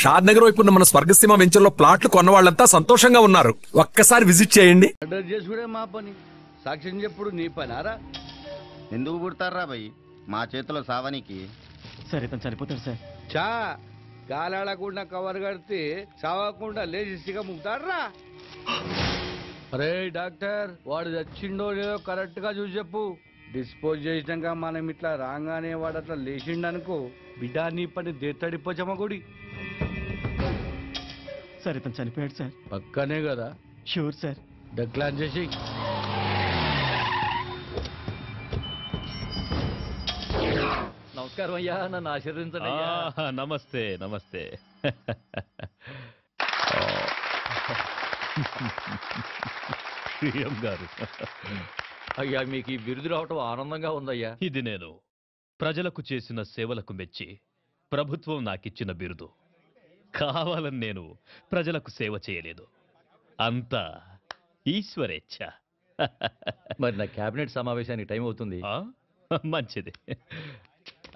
షాద్ నగర్ వైపు ఉన్న మన స్వర్గసీమ వెంచర్ లో ప్లాట్లు కొన్న వాళ్ళంతా సంతోషంగా ఉన్నారు. ఒక్కసారి విజిట్ చేయండి. మర్డర్ చేసుడే మా పని, సాక్ష్యం చెప్పుడు నీ పనారా? ఎందుకు పుడతారా భయ్ మా చేతిలో సావనికి? సార్ ఇతను చనిపోతాడు సార్. చా గాలాడకుండా కవర్ కడితే చావకుండా లేచిగా ముగ్గుతాడ్రా. అరే డాక్టర్, వాడు చచ్చిండో లేదో కరెక్ట్ గా చూసి చెప్పు. డిస్పోజ్ చేసినాక మనం ఇట్లా రాగానే వాడు అట్లా లేచిండనుకో, బిడ్డ నీ పని దేత్తడిపోచమ్మ గుడి. సార్ ఇతను చనిపోయాడు సార్. పక్కనే కదా? Sure sir. డక్లాన్ చేసి నమస్కారం అయ్యా, నన్ను ఆశీర్వదించండి. నమస్తే నమస్తే. గారు అయ్యా, మీకు ఈ బిరుదు రావటం ఆనందంగా ఉందయ్యా. ఇది నేను ప్రజలకు చేసిన సేవలకు మెచ్చి ప్రభుత్వం నాకిచ్చిన బిరుదు. కావాలని నేను ప్రజలకు సేవ చేయలేదు, అంతా ఈశ్వరేచ్ఛ. మరి నా కేబినెట్ సమావేశానికి టైం అవుతుంది. మంచిది.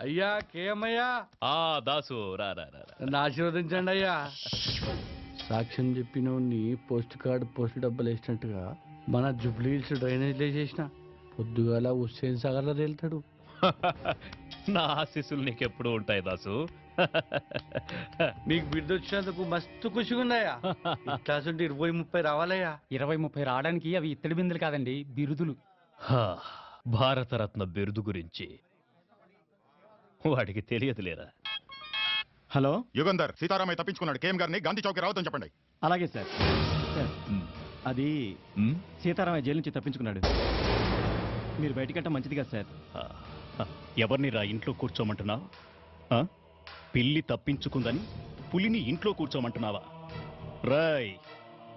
అయ్యా కేమయ్యా. దాసు రా రా రా. నన్ను ఆశీర్వదించండి అయ్యా. సాక్ష్యం చెప్పినోడిని పోస్ట్ కార్డు పోస్ట్ డబ్బులు వేసినట్టుగా మన జూబ్లీ హిల్స్ డ్రైనేజ్ వేసేసిన పొద్దుగాల హుస్సేన్ సాగర్లో తేలుతాడు. నా ఆశీస్సులు నీకెప్పుడు ఉంటాయి దాసు. నీకు బిడ్డ వచ్చినందుకు మస్తు ఖుషిగా ఉన్నాయా? ఇట్లాంటి 20-30 రావాలయ్యా. 20-30 రావడానికి అవి ఇత్తడి బిందులు కాదండి, బిరుదులు. భారతరత్న బిరుదు గురించి వాడికి తెలియదులేరా. హలో యుగంధర్, సీతారామయ్య తప్పించుకున్నాడు. కేఎం గారిని గాంధీ చౌక్ రావద్దని చెప్పండి. అలాగే సార్. అది సీతారామయ్య జైలు నుంచి తప్పించుకున్నాడు. మీరు బయటికంటే మంచిది కదా సార్. ఎవరిని రా ఇంట్లో కూర్చోమంటున్నావు? పిల్లి తప్పించుకుందని పులిని ఇంట్లో కూర్చోమంటున్నావా? రాయ్,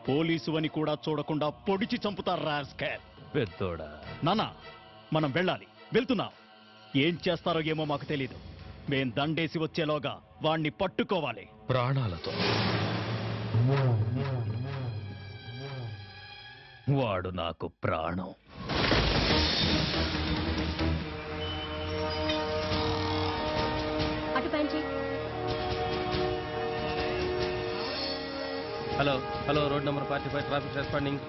పోలీసు అని కూడా చూడకుండా పొడిచి చంపుతారా స్కార్ పెద్దోడా. నానా, మనం వెళ్ళాలి. వెళ్తున్నాం. ఏం చేస్తారో ఏమో మాకు తెలీదు. మేం దండేసి వచ్చేలోగా వాణ్ణి పట్టుకోవాలి ప్రాణాలతో. వాడు నాకు ప్రాణం. Hello hello, road number 45 traffic responding.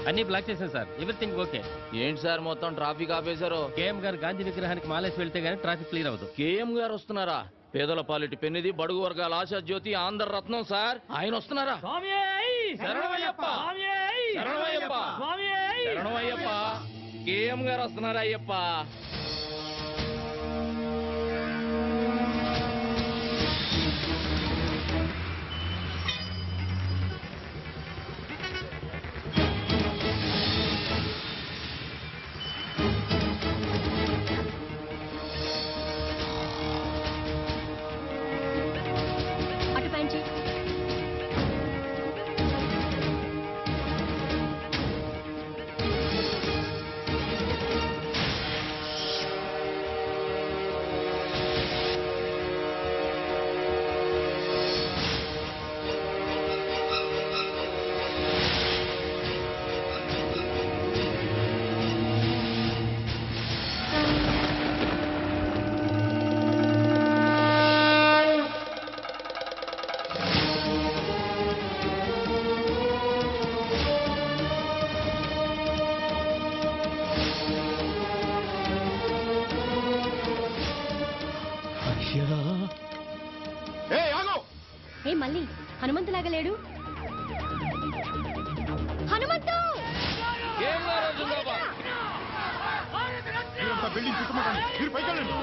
అన్ని బ్లాక్ చేశాను సార్. Everything okay. ఏంటి సార్ మొత్తం ట్రాఫిక్ ఆపేశారు? కేఎం గారు గాంధీ విగ్రహానికి మాలేసి వెళ్తే గానీ ట్రాఫిక్ క్లియర్ అవ్వదు. కేఎం గారు వస్తున్నారా? పేదల పాలిటి పెన్నిది, బడుగు వర్గాల ఆశా జ్యోతి, ఆంధ్ర రత్నం సార్. ఆయన వస్తున్నారా? శరణమయ్యప్ప, కేఎం గారు వస్తున్నారా అయ్యప్ప? మళ్ళీ హనుమంతులాగా లేడు. హనుమంతు! బిల్డింగ్ చుట్టుముట్టండి, మీరు పైకి వెళ్ళండి.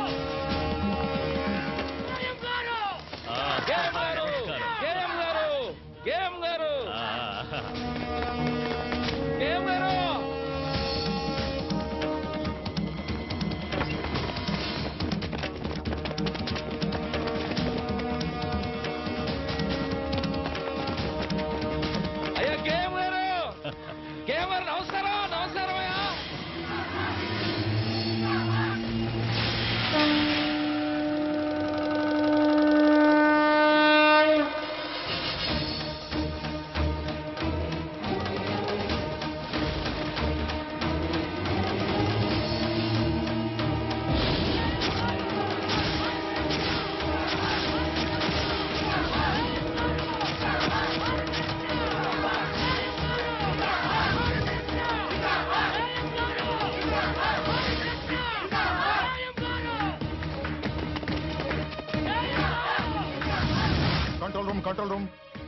Control room.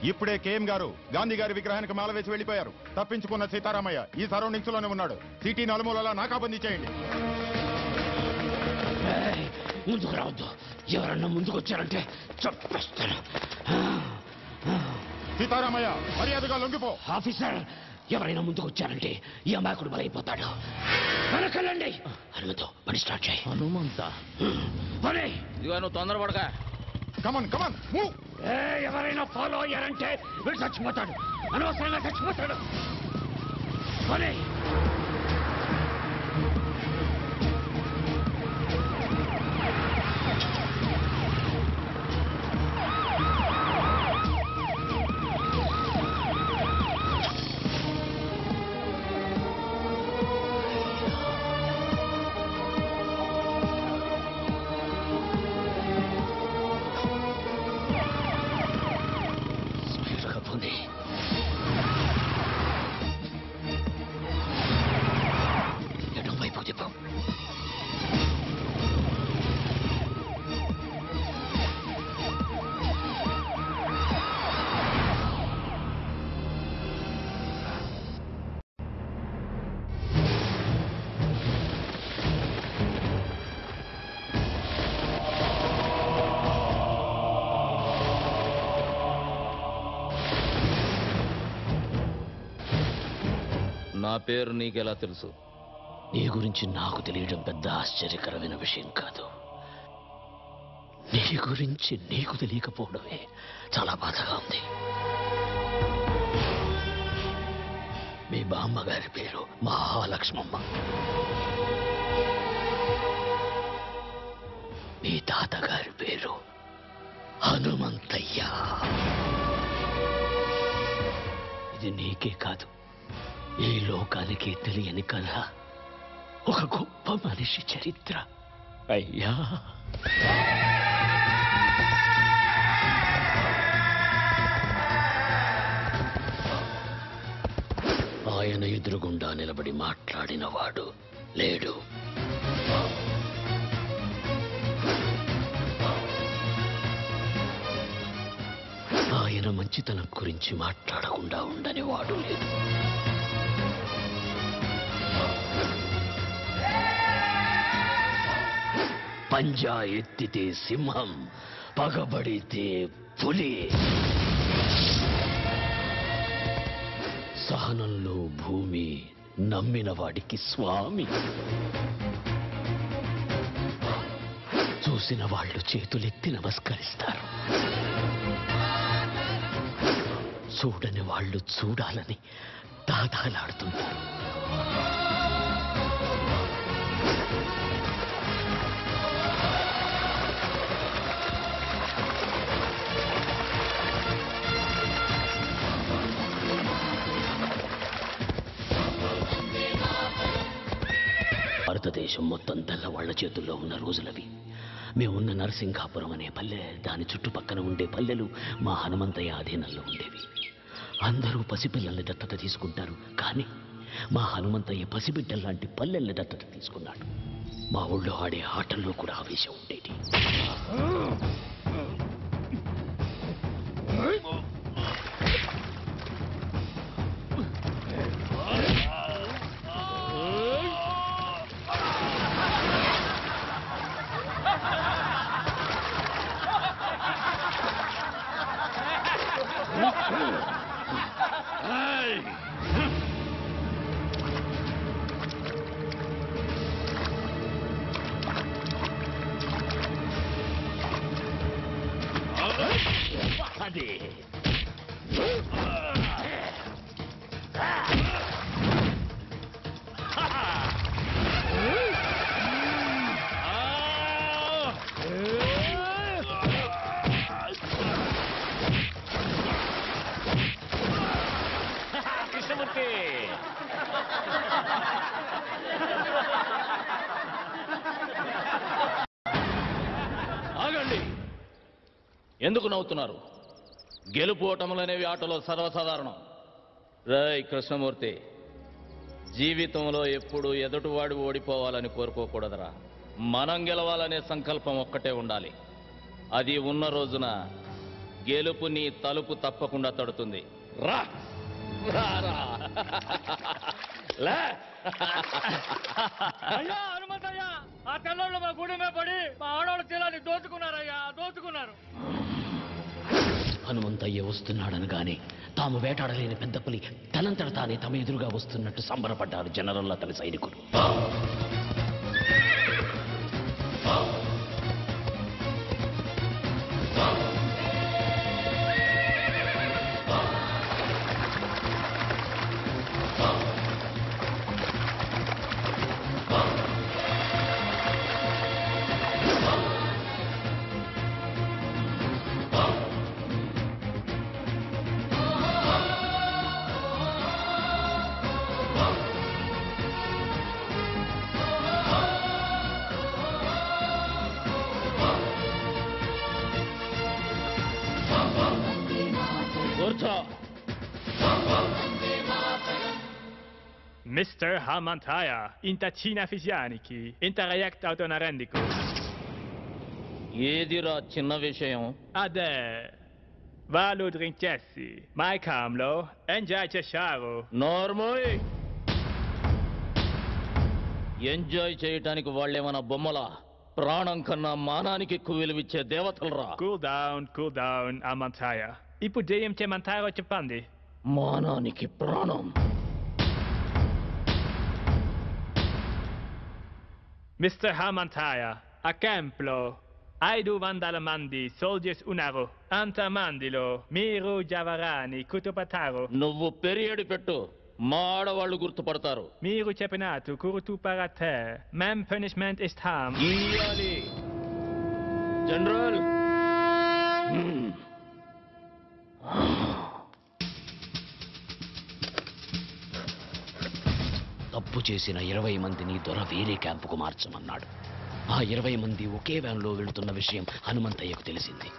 ఇప్పుడే కేఎం గారు గాంధీ గారి విగ్రహానికి మాల వేసి వెళ్ళిపోయారు. తప్పించుకున్న సీతారామయ్య ఈ సరౌండింగ్స్ లోనే ఉన్నాడు. సిటీ నలుమూలలా నాకాబందీ చేయండి. ముందుకు రావద్దు. ఎవరన్నా ముందుకు వచ్చారంటే చంపేస్తాను. సీతారామయ్య మర్యాదగా లొంగిపో. ఆఫీసర్, ఎవరైనా ముందుకు వచ్చారంటే ఈ అమాయకుడు బలైపోతాడు. వెనకెళ్ళండి. హనుమంతు, పని స్టార్ట్ చేయి. హనుమంత పని. ఇదిగో నువ్వు తొందరపడగా. Come on move. ఎవరైనా ఫాలో అయ్యారంటే వీడు చచ్చిపోతాడు. అనవసరంగా చచ్చిపోతాడు. పని. నా పేరు నీకెలా తెలుసు? నీ గురించి నాకు తెలియడం పెద్ద ఆశ్చర్యకరమైన విషయం కాదు. నీ గురించి నీకు తెలియకపోవడమే చాలా బాధగా ఉంది. మీ బామ్మగారి పేరు మహాలక్ష్మమ్మ. మీ తాతగారి పేరు హనుమంతయ్య. ఇది నీకే కాదు, ఈ లోకానికి తెలియని కథ. ఒక గొప్ప మనిషి చరిత్ర. అయ్యా, ఆయన ఎదురుగుండా నిలబడి మాట్లాడినవాడు లేడు. ఆయన మంచితనం గురించి మాట్లాడకుండా ఉండని వాడు లేదు. పంజా ఎత్తితే సింహం, పగబడితే పులి. సహనంలో భూమి, నమ్మిన వాడికి స్వామి. చూసిన వాళ్ళు చేతులెత్తి నమస్కరిస్తారు, చూడని వాళ్ళు చూడాలని దాదాలాడుతుంటారు. భారతదేశం మొత్తం తెల్లవాళ్ల చేతుల్లో ఉన్న రోజులవి. మేమున్న నరసింగాపురం అనే పల్లె, దాని చుట్టుపక్కన ఉండే పల్లెలు మా హనుమంతయ్య అధీనంలో ఉండేవి. అందరూ పసిపిల్లల్ని దత్తత తీసుకుంటారు, కానీ మా హనుమంతయ్య పసిబిడ్డల్లాంటి పల్లెల్ని దత్తత తీసుకున్నాడు. మా ఊళ్ళో ఆడే ఆటల్లో కూడా ఆవేశం ఉండేది. ఆగండి, ఎందుకు నవ్వుతున్నారు? గెలుపు ఓటములనేవి ఆటలో సర్వసాధారణం. రాయ్ కృష్ణమూర్తి, జీవితంలో ఎప్పుడు ఎదుటివాడు ఓడిపోవాలని కోరుకోకూడదురా. మనం గెలవాలనే సంకల్పం ఒక్కటే ఉండాలి. అది ఉన్న రోజున గెలుపు నీ తలుపు తప్పకుండా తడుతుంది. రా రా, రా. లే. అయ్యా హనుమంతయ్య, ఆ తెల్లోళ్ళు మా గుడి మీద పడి మా ఆడవాళ్ళ చీలాన్ని దోచుకున్నారయ్యా, దోచుకున్నారు. హనుమంతయ్య వస్తున్నాడనగానే తాము వేటాడలేని పెద్ద పులి తనంతట తానే తమ ఎదురుగా వస్తున్నట్టు సంబరపడ్డారు జనరల్ అతని సైనికులు. Mr. Hamantaya, intacina fisianiki, interrect autonarendico. ఏదిరా చిన్న విషయం? Ade, valu drinkessi, mai camlo, enjai chesharo. నోర్మోయ్, ఎంజాయ్ చేయటానికి వాళ్ళేమన్నా బొమ్మలా? ప్రాణం కన్నా మానానికి ఎక్కువ విలువిచ్చే దేవతలరా. Cool down, Hamantaya. Ipudeyem te mantaro chepandi. మానానికి ప్రాణం. Mr. Hamantaya, a templo, aidu vandalamandi, soldiers unaro, antamandilo, miru javarani, kutupataro. నువ్వు పెరియడి పెట్టు, మా ఆడవాళ్ళు గుర్తుపడతారు. Miru chepenatu, kurutu parate, mem punishment is harm. ఇయ్యాలి జనరల్. తప్పు చేసిన 20 మందిని దొర వేరే క్యాంపుకు మార్చమన్నాడు. ఆ 20 మంది ఒకే వ్యాన్లో వెళుతున్న విషయం హనుమంతయ్యకు తెలిసింది.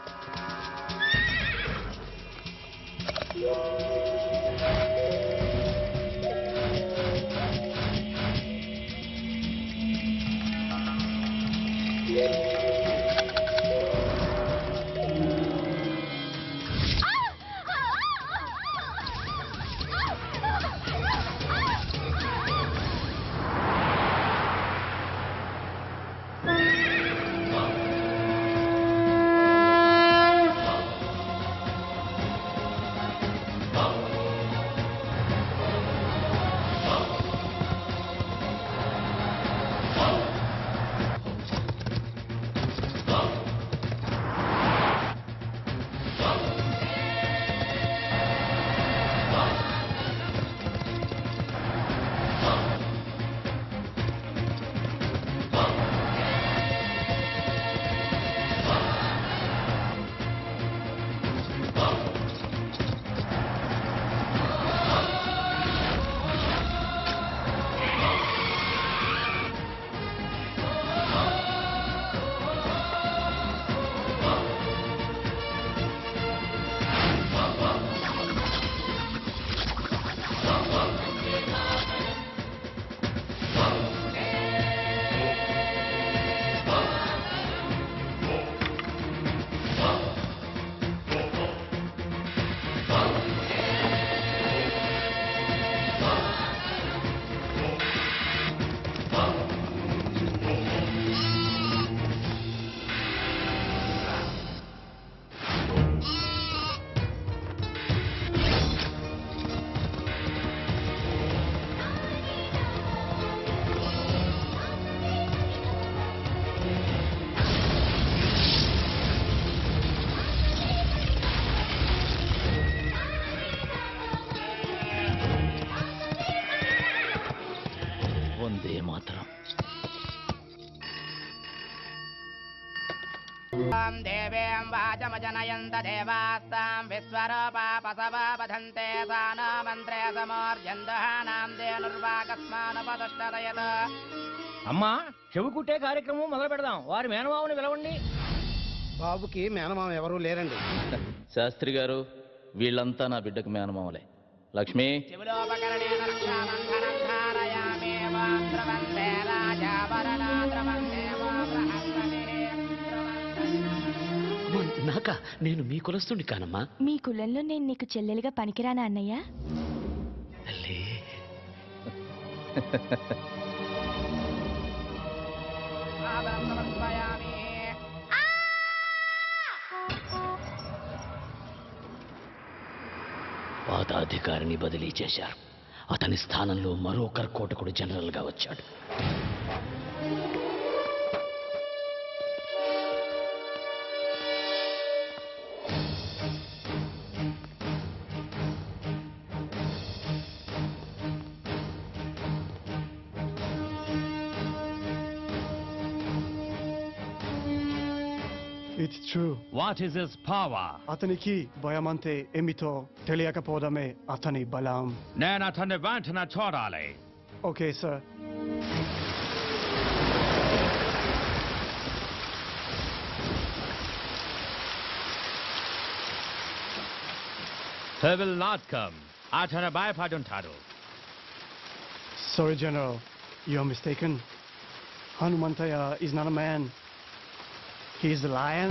వందే మాతరం. దేవేం వాచమజనయంత దేవాస్తాం విశ్వరూపాపసవాపధంతే సానో మంత్రే సమోర్జందహానాం దేనుర్వాకస్మానుపదుష్టదయత. అమ్మా, చెవి కుట్టే కార్యక్రమం మొదలు పెడదాం. వారి మేనమావుని పిలవండి. బాబుకి మేనమామ ఎవరూ లేరండి. శాస్త్రి గారు, వీళ్ళంతా నా బిడ్డకు మేనమామలే. లక్ష్మి, శివులోపకరణేన రక్షాబంధనం ధారయామి వాం ద్రవంతే రాజావరణా ద్రవంతే వా బృహస్పతిః ద్రవంతే. నాకా? నేను మీ కులస్తుని కానమ్మా. మీ కులంలో నేను నీకు చెల్లెలుగా పనికిరానా అన్నయ్య? తల్లి, పాత అధికారిని బదిలీ చేశారు. అతని స్థానంలో మరో కర్కోటకుడు జనరల్గా వచ్చాడు. It's true. What is his power? అతనికి భయమంతే ఏమిటో తెలియకపోవడమే అతని బలం. నేను అతన్ని వెంటనే చూడాలి. Okay sir. He will not come. అతను భయపడుంటాడు. Sorry, General. You're mistaken. Hanumantaya is not a man. He is the lion.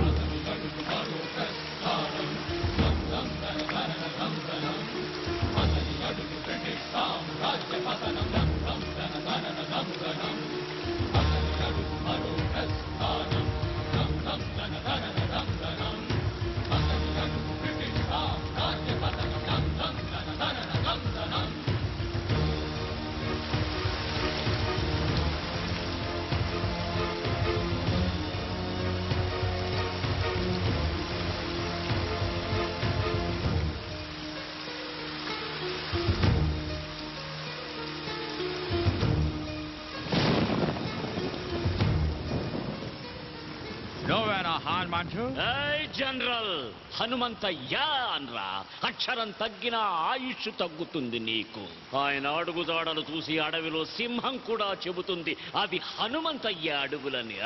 General Hanumanthaiah అనరా. అక్షరం తగ్గినా ఆయుష్ తగ్గుతుంది నీకు. ఆయన అడుగుదాడలు చూసి అడవిలో సింహం కూడా చెబుతుంది అవి హనుమంతయ్య అడుగులని.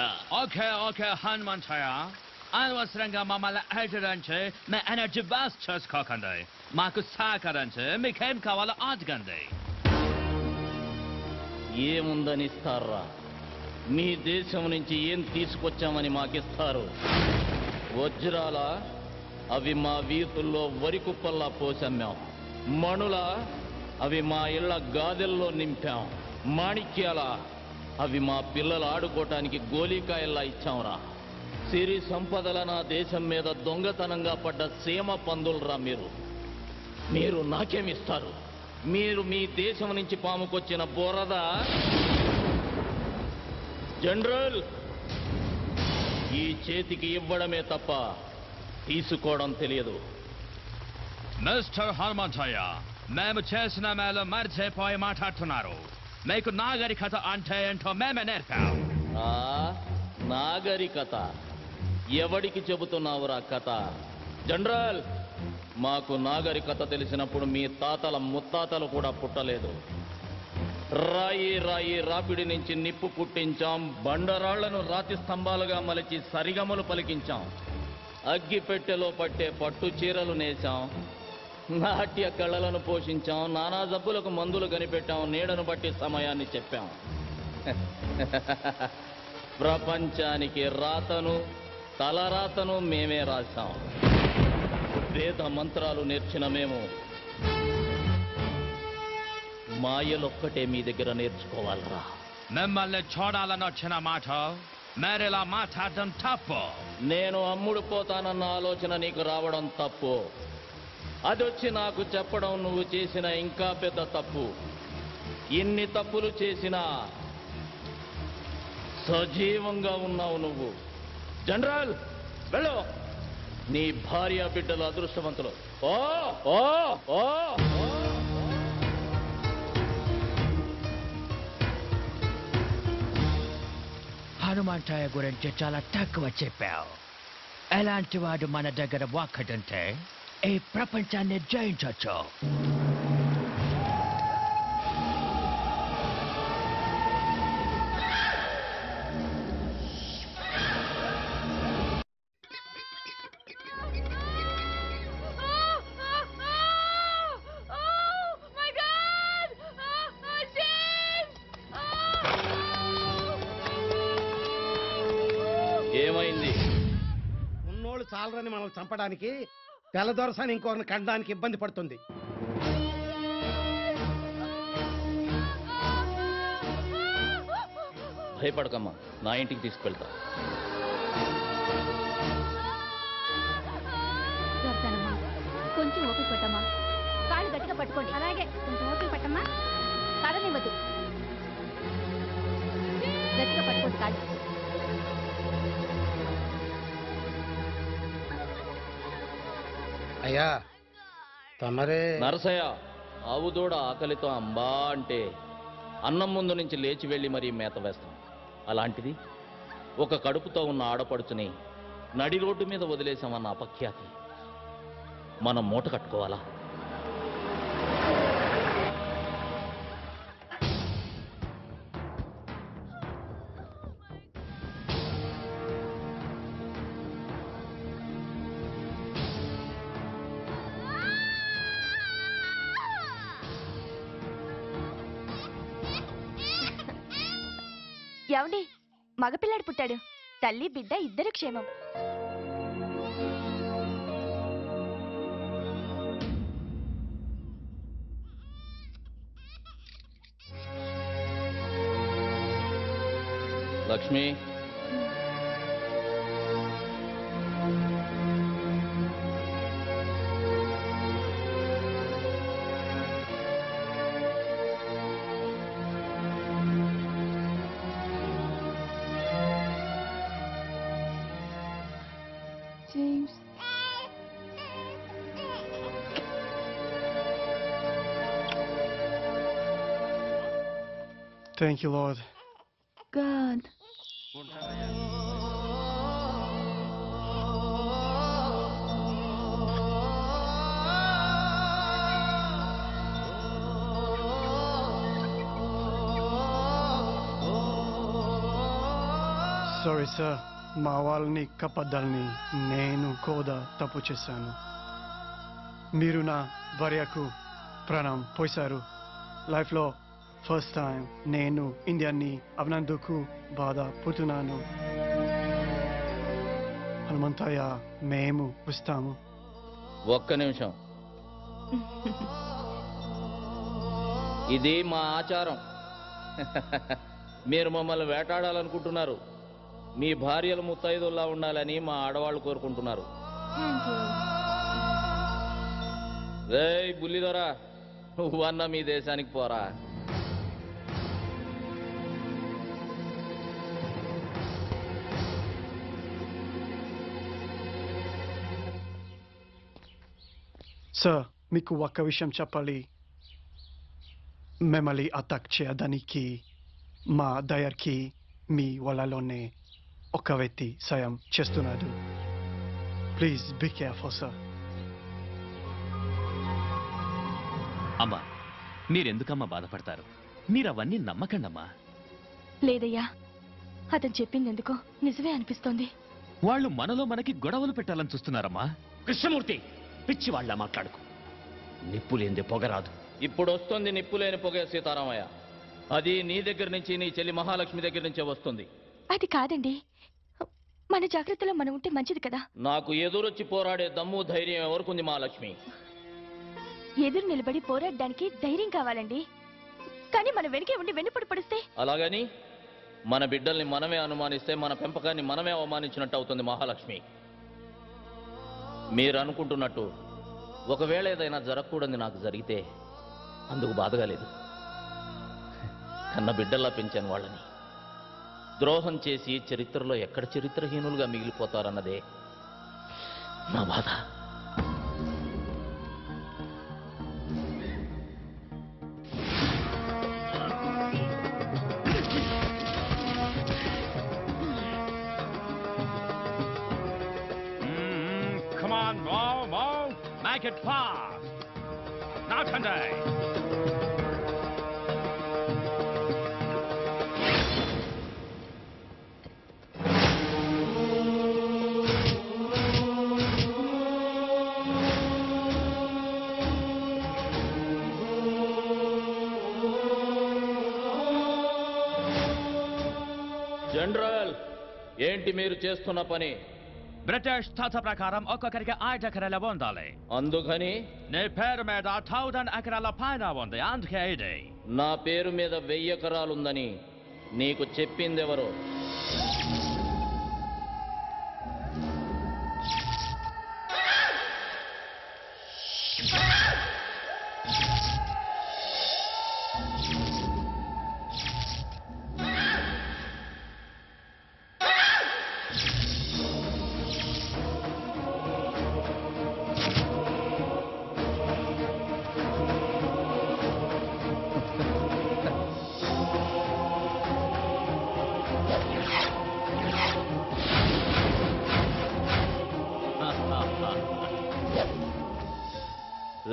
ఓకే ఓకే హనుమంతయ్య, అనవసరంగా మమ్మల్ని అడగడానికి మీ ఎనర్జీ వేస్ట్ చేసుకోకండి. మాకు సహకరించి మీకేం కావాలో అడగండి. ఏముందని ఇస్తారా? మీ దేశం నుంచి ఏం తీసుకొచ్చామని మాకిస్తారు? వజ్రాల అవి మా వీధుల్లో వరి కుప్పల్లా పోసమ్మాం. మణుల అవి మా ఇళ్ల గాదెల్లో నింపాం. మాణిక్యాల అవి మా పిల్లలు ఆడుకోవటానికి గోలీకాయల్లా ఇచ్చాంరా. సిరి సంపదల నా దేశం మీద దొంగతనంగా పడ్డ సీమ పందులరా మీరు. మీరు నాకేమిస్తారు? మీరు మీ దేశం నుంచి పాముకొచ్చిన బోరద. జనరల్, ఈ చేతికి ఇవ్వడమే తప్ప తీసుకోవడం తెలియదు. మిస్టర్ హనుమంతయ్య, మేము చేసిన మేలు మర్చిపోయి మాట్లాడుతున్నారు. మీకు నాగరికత అంటే ఏంటో మేమే నేర్పాం. నాగరికత? ఎవడికి చెబుతున్నావురా కథ? జనరల్, మాకు నాగరికత తెలిసినప్పుడు మీ తాతల ముత్తాతలు కూడా పుట్టలేదు. రాయి రాయి రాపిడి నుంచి నిప్పు పుట్టించాం. బండరాళ్లను రాతి స్తంభాలుగా మలిచి సరిగమలు పలికించాం. అగ్గి పెట్టెలో పట్టే పట్టు చీరలు నేసాం. నాట్య కళలను పోషించాం. నానా జబ్బులకు మందులు కనిపెట్టాం. నీడను బట్టి సమయాన్ని చెప్పాం. ప్రపంచానికి రాతను తలరాతను మేమే రాశాం. వేద మంత్రాలు నేర్చిన మేము మాయలొక్కటే మీ దగ్గర నేర్చుకోవాలరా. మిమ్మల్ని చూడాలని వచ్చిన మాట మేరేలా మాట్లాడడం తప్పు. నేను అమ్ముడు పోతానన్న ఆలోచన నీకు రావడం తప్పు. అదొచ్చి నాకు చెప్పడం నువ్వు చేసిన ఇంకా పెద్ద తప్పు. ఇన్ని తప్పులు చేసినా సజీవంగా ఉన్నావు నువ్వు. జనరల్, వెళ్ళు. నీ భార్య బిడ్డలు అదృష్టవంతులు. ఓ ఓ ఓ హనుమంతయ్య గురించి చాలా తక్కువ చెప్పావు. ఎలాంటి వాడు మన దగ్గర ఒక్కడంటే ఈ ప్రపంచాన్ని జయించవచ్చు. ఏమైంది? ఉన్నోళ్ళు చాలరని మనం చంపడానికి తెల్లదొరసాని ఇంకొకరిని కనడానికి ఇబ్బంది పడుతుంది. భయపడకమ్మా, నా ఇంటికి తీసుకువెళ్తా. కొంచెం ఓపిక పట్టమ్మా. కాళ్ళు గట్టిగా పట్టుకోండి. అలాగే కొంచెం ఓపిక పట్టమ్మా. కదనివ్వద్దు. గట్టిగా పట్టుకోండి కాళ్ళు. అయ్యా తమరే. నరసయ్య, ఆవు దూడ ఆకలితో అంబా అంటే అన్నం ముందు నుంచి లేచి వెళ్ళి మరీ మేత వేస్తాం. అలాంటిది ఒక కడుపుతో ఉన్న ఆడపడుచుని నడి రోడ్డు మీద వదిలేసామన్న అపఖ్యాతి మనం మూట కట్టుకోవాలా? ఏమండి, మగపిల్లాడు పుట్టాడు. తల్లి బిడ్డ ఇద్దరు క్షేమం. Lakshmi, James. Thank you, Lord. God. Sorry, sir. మా వాళ్ళని కప్పద్దాలని నేను కూడా తప్పు చేశాను. మీరు నా భార్యకు ప్రాణం పోశారు. లైఫ్లో ఫస్ట్ టైం నేను ఇండియాని అవినందుకు బాధపడుతున్నాను. హనుమంతయ్య, మేము వస్తాము. ఒక్క నిమిషం. ఇది మా ఆచారం. మీరు మమ్మల్ని వేటాడాలనుకుంటున్నారు. మీ భార్యలు ముత్తైదుల్లా ఉండాలని మా ఆడవాళ్ళు కోరుకుంటున్నారు. రేయ్ బుల్లిదొరా, నువ్వన్నా మీ దేశానికి పోరా. సార్, మీకు ఒక్క విషయం చెప్పాలి. మిమ్మల్ని అటాక్ చేయడానికి మా దయర్కి మీ వాళ్ళలోనే ఒక వ్యక్తి సాయం చేస్తున్నాడు. Please be careful sir. అమ్మా, మీరెందుకమ్మా బాధపడతారు? మీరు అవన్నీ నమ్మకండమ్మా. లేదయ్యా, అతను చెప్పింది ఎందుకో నిజమే అనిపిస్తోంది. వాళ్ళు మనలో మనకి గొడవలు పెట్టాలని చూస్తున్నారమ్మా. కృష్ణమూర్తి, పిచ్చి వాళ్ళ మాట్లాడుకు. నిప్పు లేనిదే పొగరాదు. ఇప్పుడు వస్తుంది నిప్పు లేని పొగ సీతారామయ్య. అది నీ దగ్గర నుంచి, నీ చెల్లి మహాలక్ష్మి దగ్గర నుంచే వస్తుంది. అది కాదండి, మన జాగ్రత్తలో మనం ఉంటే మంచిది కదా. నాకు ఎదురొచ్చి పోరాడే దమ్ము ధైర్యం ఎవరుకుంది మహాలక్ష్మి? ఎదురు నిలబడి పోరాడడానికి ధైర్యం కావాలండి. కానీ మన వెనకే ఉండి వెన్నుపడి పడిస్తే? అలాగని మన బిడ్డల్ని మనమే అనుమానిస్తే మన పెంపకాన్ని మనమే అవమానించినట్టు అవుతుంది మహాలక్ష్మి. మీరు అనుకుంటున్నట్టు ఒకవేళ ఏదైనా జరగకూడదు నాకు జరిగితే అందుకు బాధగా లేదు. కన్న బిడ్డల్లా పెంచాను వాళ్ళని. ద్రోహం చేసి చరిత్రలో ఎక్కడ చరిత్రహీనులుగా మిగిలిపోతారన్నదే నా బాధ. Come on, move. Make it fast. Now, Sunday. General, ఏంటి మీరు చేస్తున్న పని? బ్రిటిష్ చట్ట ప్రకారం ఒక్కొక్కరికి 5 ఎకరాల ఉండాలి. అందుకని నీ పేరు మీద 1000 ఎకరాల పైన ఉంది. అందుకే ఇది. నా పేరు మీద 1000 ఎకరాలుందని నీకు చెప్పిందెవరు?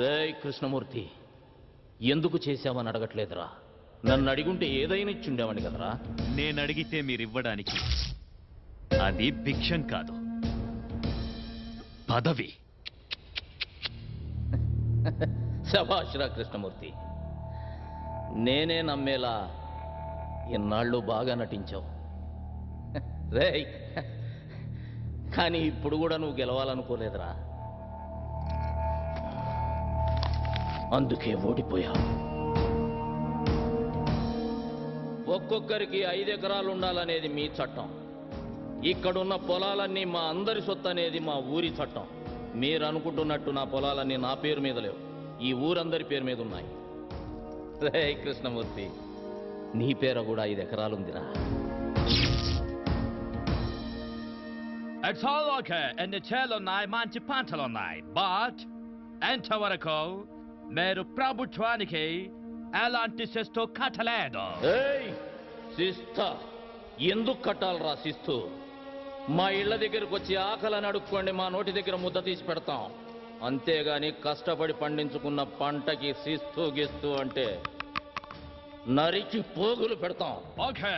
రేయ్ కృష్ణమూర్తి, ఎందుకు చేశావని అడగట్లేదురా. నన్ను అడిగుంటే ఏదైనా ఇచ్చుండేవాడిని కదరా. నేను అడిగితే మీరివ్వడానికి అది భిక్షం కాదు, పదవి. శభాష్రా కృష్ణమూర్తి, నేనే నమ్మేలా ఇన్నాళ్ళు బాగా నటించావు. రేయ్, కానీ ఇప్పుడు కూడా నువ్వు గెలవాలనుకోలేదురా. అందుకే ఓడిపోయావు. ఒక్కొక్కరికి 5 ఎకరాలు ఉండాలనేది మీ చట్టం. ఇక్కడున్న పొలాలన్నీ మా అందరి సొత్తు అనేది మా ఊరి చట్టం. మీరు అనుకుంటున్నట్టు నా పొలాలన్నీ నా పేరు మీద లేవు, ఈ ఊరందరి పేరు మీద ఉన్నాయి. రే కృష్ణమూర్తి, నీ పేరు కూడా 5 ఎకరాలుందిరా. It's all okay. ఎన్ని చేలున్నాయి, మంచి పంటలున్నాయి. బట్ ఎంతవరకు మీరు ప్రభుత్వానికి ఎలాంటి శిస్తు కట్టలేదు. శిస్తా ఎందుకు కట్టాలరా శిస్తు? మా ఇళ్ల దగ్గరకు వచ్చి ఆకలని అడుక్కోండి, మా నోటి దగ్గర ముద్ద తీసి పెడతాం. అంతేగాని కష్టపడి పండించుకున్న పంటకి శిస్తు గిస్తు అంటే నరికి పోగులు పెడతాం. Okay,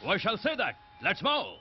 we shall see that. Let's move.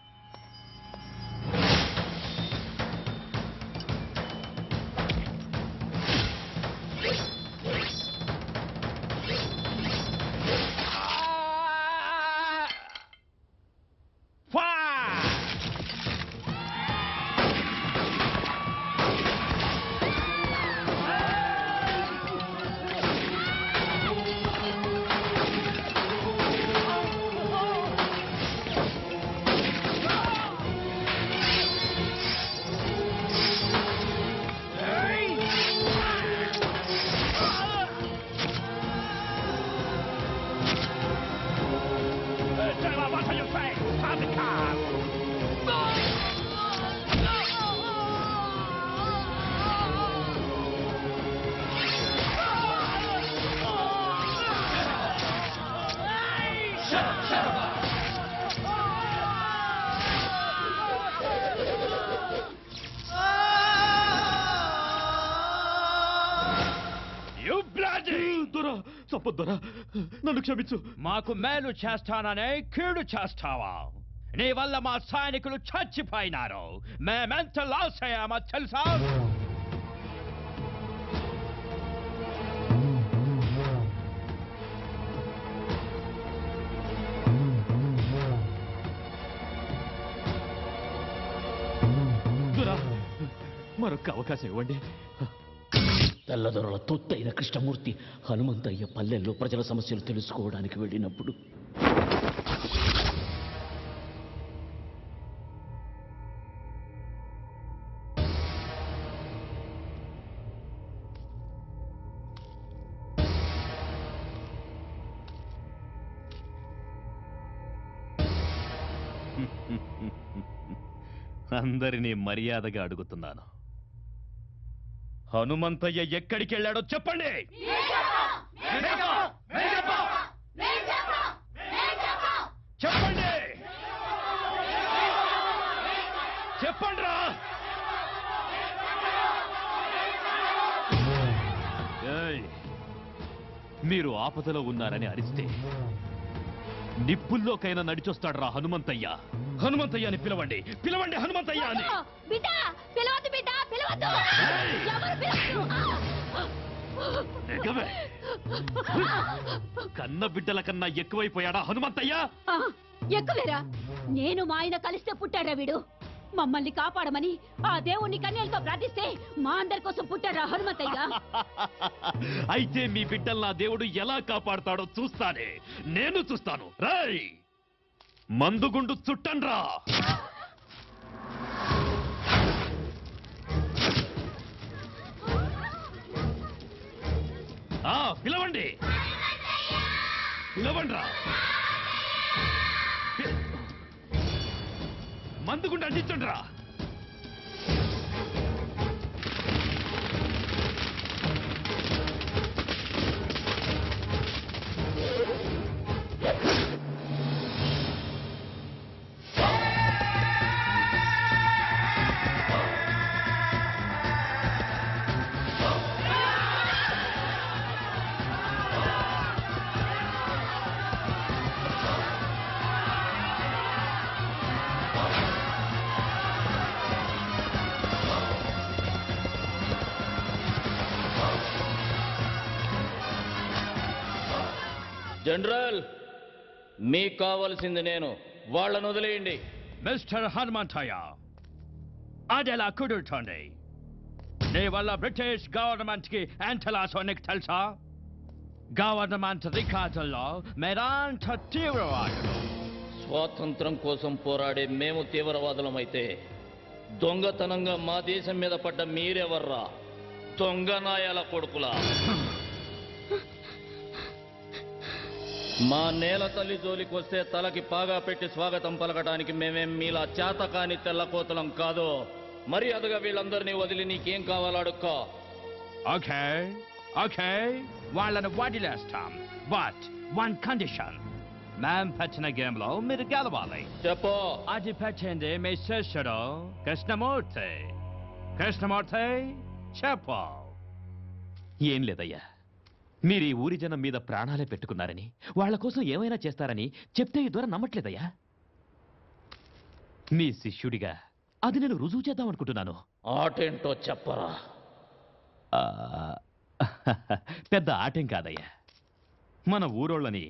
చంపొద్దురా, నన్ను క్షమించు. మాకు మేలు చేస్తాననే కీడు చేస్తావా? నీ వల్ల మా సైనికులు చచ్చిపోయినారు. మేమెంత లాస్ అయ్యామో తెలుసా? మరొక అవకాశం ఇవ్వండి. తెల్లదొరల తొత్తైన కృష్ణమూర్తి హనుమంతయ్య పల్లెల్లో ప్రజల సమస్యలు తెలుసుకోవడానికి వెళ్ళినప్పుడు అందరినీ మర్యాదగా అడుగుతున్నాను, హనుమంతయ్య ఎక్కడికి వెళ్ళాడో చెప్పండి. చెప్పండి, చెప్పండిరా. మీరు ఆపదలో ఉన్నారని అరిస్తే నిప్పుల్లోకైనా నడిచొస్తాడు రా హనుమంతయ్య. హనుమంతయ్య అని పిలవండి, పిలవండి హనుమంతయ్య అని. కన్న బిడ్డల కన్నా ఎక్కువైపోయాడా హనుమంతయ్య? ఎక్కువేరా, నేను మా ఆయన కలిస్తే పుట్టాడా వీడు? మమ్మల్ని కాపాడమని ఆ దేవుణ్ణి కన్యలతో ప్రార్థిస్తే మా అందరి కోసం పుట్టారా హనుమంతయ్య. అయితే మీ బిడ్డలు నా దేవుడు ఎలా కాపాడుతాడో చూస్తానే, నేను చూస్తాను. రై మందుగుండు చుట్టండ్రా. పిలవండి, పిలవండ్రా. మందుగుండు అందించండ్రా. జనరల్, మీకు కావాల్సింది నేను, వాళ్ళను వదిలేయండి. మిస్టర్ హనుమంతయ్య, అదెలా కుదురుతోంది? నీ వల్ల బ్రిటిష్ గవర్నమెంట్ కి ఎంత లాసో నీకు తెలుసా? గవర్నమెంట్ రికార్డుల్లో మీరంత తీవ్రవాదులు. స్వాతంత్రం కోసం పోరాడే మేము తీవ్రవాదులమైతే దొంగతనంగా మా దేశం మీద పడ్డ మీరెవర్రా? దొంగ నాయాల కొడుకులా. మా నేల తల్లి జోలికి వస్తే తలకి పాగా పెట్టి స్వాగతం పలకడానికి మేమేం మీలా చేతకాని తెల్లకోతలం కాదు. మర్యాదగా వీళ్ళందరినీ వదిలి నీకేం కావాలో అడుక్కో. ఓకే ఓకే, వాళ్ళని వదిలేస్తాం. బట్ వన్ కండిషన్, మేం పెట్టిన గేమ్ లో మీరు గెలవాలి. చెప్పు. అది పెట్టింది మీ శిష్యుడు కృష్ణమూర్తి. కృష్ణమూర్తి చెప్పు. ఏం లేదయ్యా, మీరు ఈ ఊరి జనం మీద ప్రాణాలే పెట్టుకున్నారని, వాళ్ల కోసం ఏమైనా చేస్తారని చెప్తే ఈ ద్వారా నమ్మట్లేదయ్యా. మీ శిష్యుడిగా అది నేను రుజువు చేద్దామనుకుంటున్నాను. ఆటేంటో చెప్పరా. పెద్ద ఆటేం కాదయ్యా. మన ఊరోళ్ళని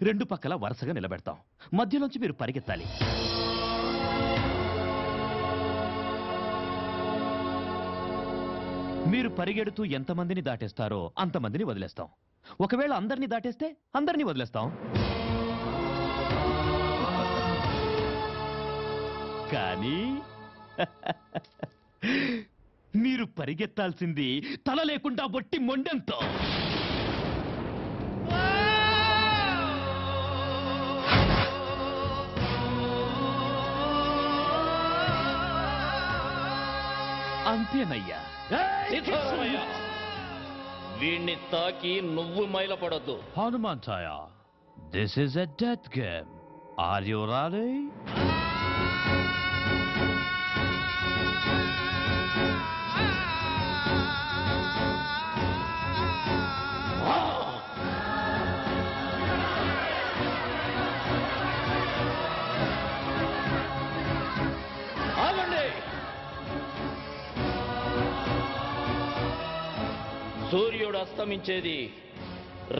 రెండు పక్కల వరుసగా నిలబెడతాం. మధ్యలోంచి మీరు పరిగెత్తాలి. మీరు పరిగెడుతూ ఎంతమందిని దాటేస్తారో అంతమందిని వదిలేస్తాం. ఒకవేళ అందరినీ దాటేస్తే అందరినీ వదిలేస్తాం. కానీ మీరు పరిగెత్తాల్సింది తల లేకుండా బొట్టి మొండెంతో. అంతేనయ్యా. వీణ్ణి తాకి నువ్వు మైలపడద్దు. Hanumanthayya, this is a death game. Are you ready? ఆగండి. సూర్యుడు అస్తమించేది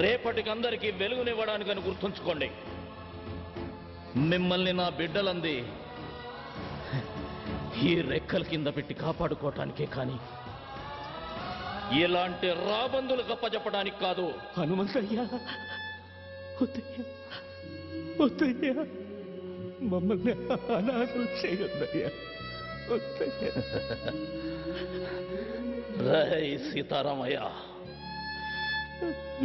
రేపటికి అందరికీ వెలుగునివ్వడానికని గుర్తుంచుకోండి. మిమ్మల్ని నా బిడ్డలంది ఈ రెక్కల కింద పెట్టి కాపాడుకోవటానికే కానీ ఇలాంటి రాబందులు గప్పచెప్పడానికి కాదు. హనుమంతయ్యా, వద్దయ్యా, మమ్మల్ని అనాథలు చేయొద్దయ్యా. రై సీతారామయ్య,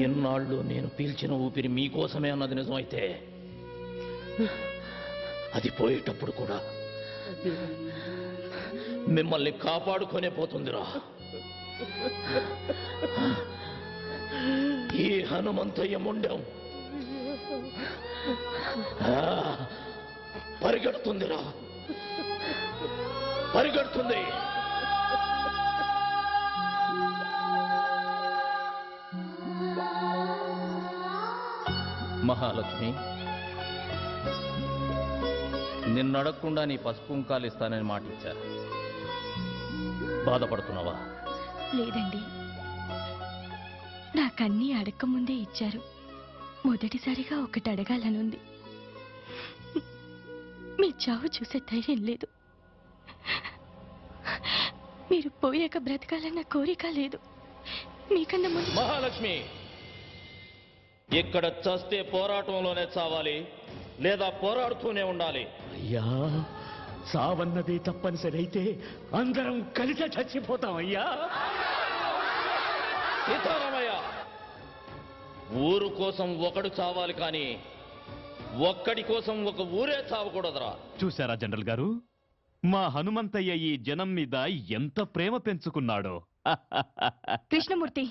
ఎన్నాళ్ళు నేను పీల్చిన ఊపిరి మీకోసమే అన్నది నిజమైతే అది పోయేటప్పుడు కూడా మిమ్మల్ని కాపాడుకొనే పోతుందిరా. ఈ హనుమంతయ్య ముండం పరిగెడుతుందిరా, పరిగెడుతుంది. మహాలక్ష్మి, నిన్నడగకుండా నీ పసుపు కుంకాలు ఇస్తానని మాట ఇచ్చా. బాధపడుతున్నావా? లేదండి, నాకన్నీ అడక్క ముందే ఇచ్చారు. మొదటిసారిగా ఒకటి అడగాలనుంది. మీ చావు చూసే ధైర్యం లేదు. మీరు పోయాక బ్రతకాలన్న కోరిక లేదు. మీకన్నా ముందు మహాలక్ష్మి, ఇక్కడ చస్తే పోరాటంలోనే చావాలి, లేదా పోరాడుతూనే ఉండాలి. అయ్యా, సావన్నది తప్పనిసరి అయితే అందరం కలిసి చచ్చిపోతాం అయ్యా. సీతారామయ్య, ఊరు కోసం ఒకడు చావాలి కానీ ఒక్కడి కోసం ఒక ఊరే చావకూడదురా. చూశారా జనరల్ గారు, మా హనుమంతయ్య ఈ జనం మీద ఎంత ప్రేమ పెంచుకున్నాడో. కృష్ణమూర్తి,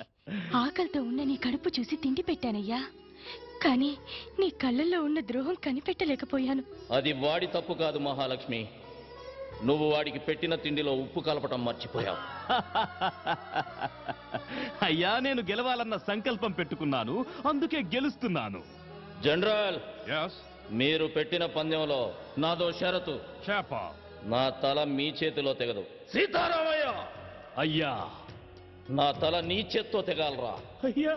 ఆకలితో ఉన్న నీ కడుపు చూసి తిండి పెట్టానయ్యా, కానీ నీ కళ్ళల్లో ఉన్న ద్రోహం కనిపెట్టలేకపోయాను. అది వాడి తప్పు కాదు మహాలక్ష్మి, నువ్వు వాడికి పెట్టిన తిండిలో ఉప్పు కలపటం మర్చిపోయావు. అయ్యా, నేను గెలవాలన్న సంకల్పం పెట్టుకున్నాను, అందుకే గెలుస్తున్నాను. జనరల్, మీరు పెట్టిన పందెంలో నాదో షరతు. నా తల మీ చేతిలో తెగదు. సీతారామయ్య, అయ్యా, నా తల నీ చేత్తో తెగాలరా. అయ్యా,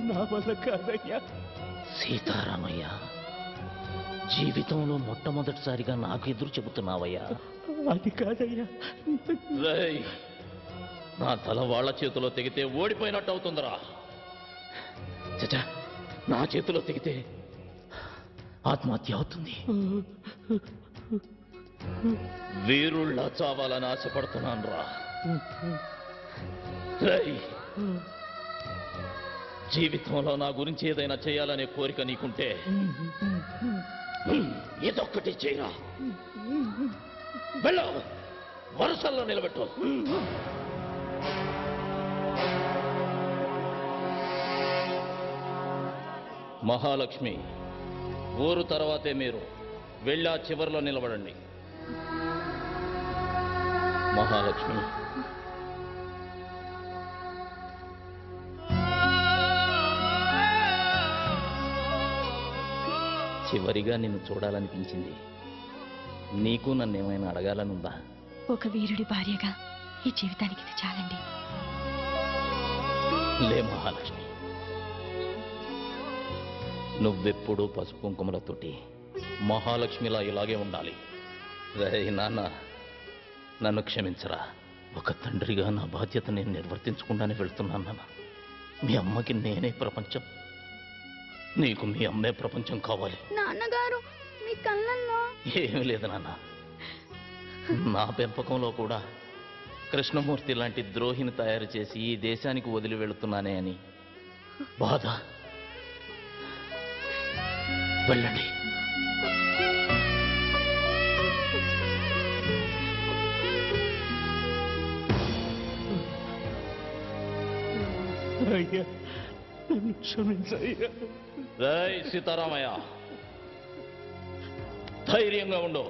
నా వల్ల కాదయ్యా. సీతారామయ్య, జీవితంలో మొట్టమొదటిసారిగా నాకు ఎదురు చెబుతున్నావయ్యా. అది కాదయ్యా. రేయ్, నా తల వాళ్ళ చేతిలో తెగితే ఓడిపోయినట్టు అవుతుందిరా. చచ్చా, నా చేతిలో తెగితే ఆత్మహత్య అవుతుంది. వీరుళ్ళ చావాలని ఆశపడుతున్నాను రా. రేయ్, జీవితంలో నా గురించి ఏదైనా చేయాలనే కోరిక నీకుంటే ఇదొక్కటి చేయరా. వెళ్ళు, వరుసల్లో నిలబెట్టు. మహాలక్ష్మి, ఊరు తర్వాతే మీరు వెళ్ళా చివరిలో నిలబడండి. మహాలక్ష్మి, చివరిగా నిన్ను చూడాలనిపించింది. నీకు నన్నేమైనా అడగాలనుందా? ఒక వీరుడి భార్యగా ఈ జీవితానికి ఇది చాలండి. లే మహాలక్ష్మి, నువ్వెప్పుడూ పసుపు కుంకుమలతోటి మహాలక్ష్మిలా ఇలాగే ఉండాలి. రే నాన్న, నన్ను క్షమించరా. ఒక తండ్రిగా నా బాధ్యత నేను నిర్వర్తించకుండానే వెళ్తున్నాను నాన్న. మీ అమ్మకి నేనే ప్రపంచం, నీకు మీ అమ్మే ప్రపంచం కావాలి. నాన్నగారు, మీ కళ్ళల్లో ఏమీ లేదు నాన్న, నా పెంపకంలో కూడా కృష్ణమూర్తి లాంటి ద్రోహిని తయారు చేసి ఈ దేశానికి వదిలి వెళుతున్నానే అని బాధ. వెళ్ళండి. అయ్యా, నన్ను క్షమించయ్యా. రై సీతారామయ్య, ధైర్యంగా ఉండు.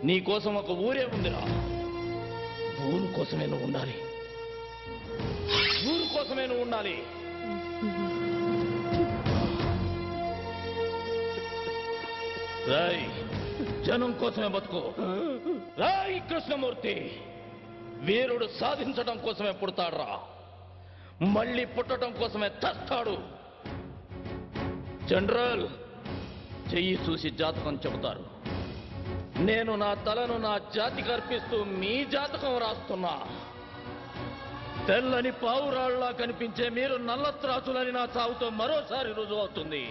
నీకోసం ఒక ఊరే ఉందిరా. ఊరు కోసమే నువ్వు ఉండాలి, ఊరు కోసమే నువ్వు ఉండాలి. రై, జనం కోసమే బతుకు. రై కృష్ణమూర్తి, వీరుడు సాధించడం కోసమే పుడతాడురా, మళ్ళీ పుట్టడం కోసమే చస్తాడు. జనరల్, చెయ్యి చూసి జాతకం చెబుతారు. నేను నా తలను నా జాతికి అర్పిస్తూ మీ జాతకం రాస్తున్నా. తెల్లని పావురాళ్లా కనిపించే మీరు నల్లత్రాసులని నా చావుతో మరోసారి రుజువు అవుతుంది.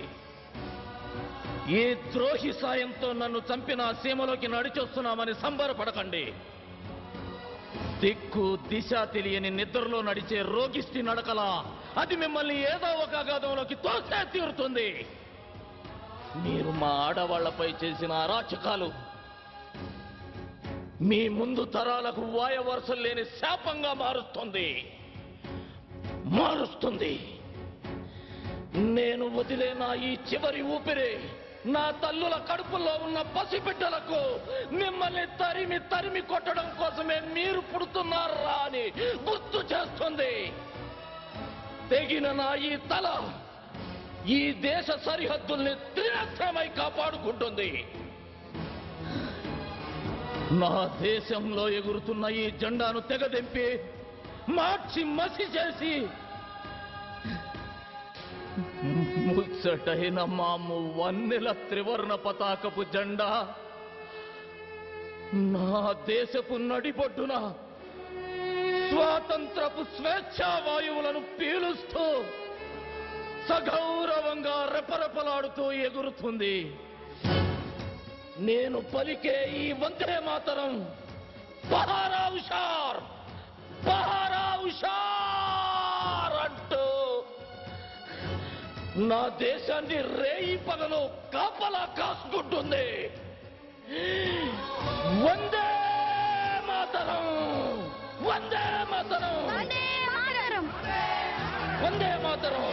ఈ ద్రోహి సాయంతో నన్ను చంపిన సీమలోకి నడిచొస్తున్నామని సంబరపడకండి. దిక్కు దిశ తెలియని నిద్రలో నడిచే రోగిష్టి నడకలా అది మిమ్మల్ని ఏదో ఒక అగాధంలోకి తోసే తీరుతుంది. మీరు మా ఆడవాళ్లపై చేసిన అరాచకాలు మీ ముందు తరాలకు వాయవరుసలు లేని శాపంగా మారుస్తుంది. నేను వదిలేన ఈ చివరి ఊపిరి నా తల్లుల కడుపులో ఉన్న పసిబిడ్డలకు మిమ్మల్ని తరిమి తరిమి కొట్టడం కోసమే మీరు పుడుతున్నారా అని గుర్తు చేస్తుంది. తెగిన నా ఈ తల ఈ దేశ సరిహద్దుల్ని త్రినేత్రమై కాపాడుకుంటుంది. నా దేశంలో ఎగురుతున్న ఈ జెండాను తెగదెంపి మార్చి మసి చేసి ముచ్చటైన మాము వన్నెల త్రివర్ణ పతాకపు జెండా నా దేశపు నడిబొడ్డున స్వాతంత్రపు స్వేచ్ఛా వాయువులను పీలుస్తూ సగౌరవంగా రెపరెపలాడుతూ ఎగురుతుంది. నేను పలికే ఈ వందే మాతరం బహారా హుషార్, బహారా హుషార్ అంటూ నా దేశాన్ని రేయి పగలు కాపలా కాసుకుంటుంది. వందే మాతరం, వందే మాతరం, వందే మాతరం.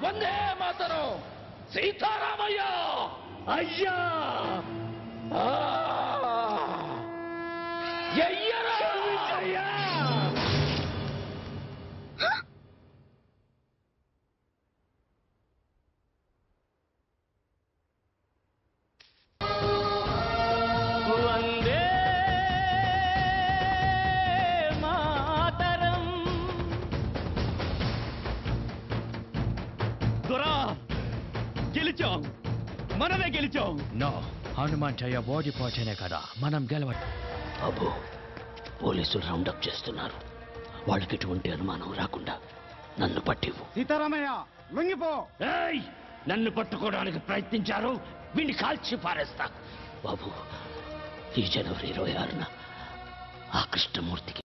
వందే మాతరం. సీతారామయ్య అయ్యా, అయ్యరా అయ్యా. వందే మాతరం. దొరా గెలిచాం, మనమే గెలిచాం. నో, హనుమంతయ్య ఓడిపోతేనే కదా మనం గెలవ. బాబు, పోలీసులు రౌండప్ చేస్తున్నారు. వాళ్ళకి ఎటువంటి అనుమానం రాకుండా నన్ను పట్టివు. సీతారామయ్య లొంగిపో. ఏయ్, నన్ను పట్టుకోవడానికి ప్రయత్నించారు, వీడిని కాల్చి పారేస్తా. బాబు, ఈ జనవరి 26న ఆ కృష్ణమూర్తికి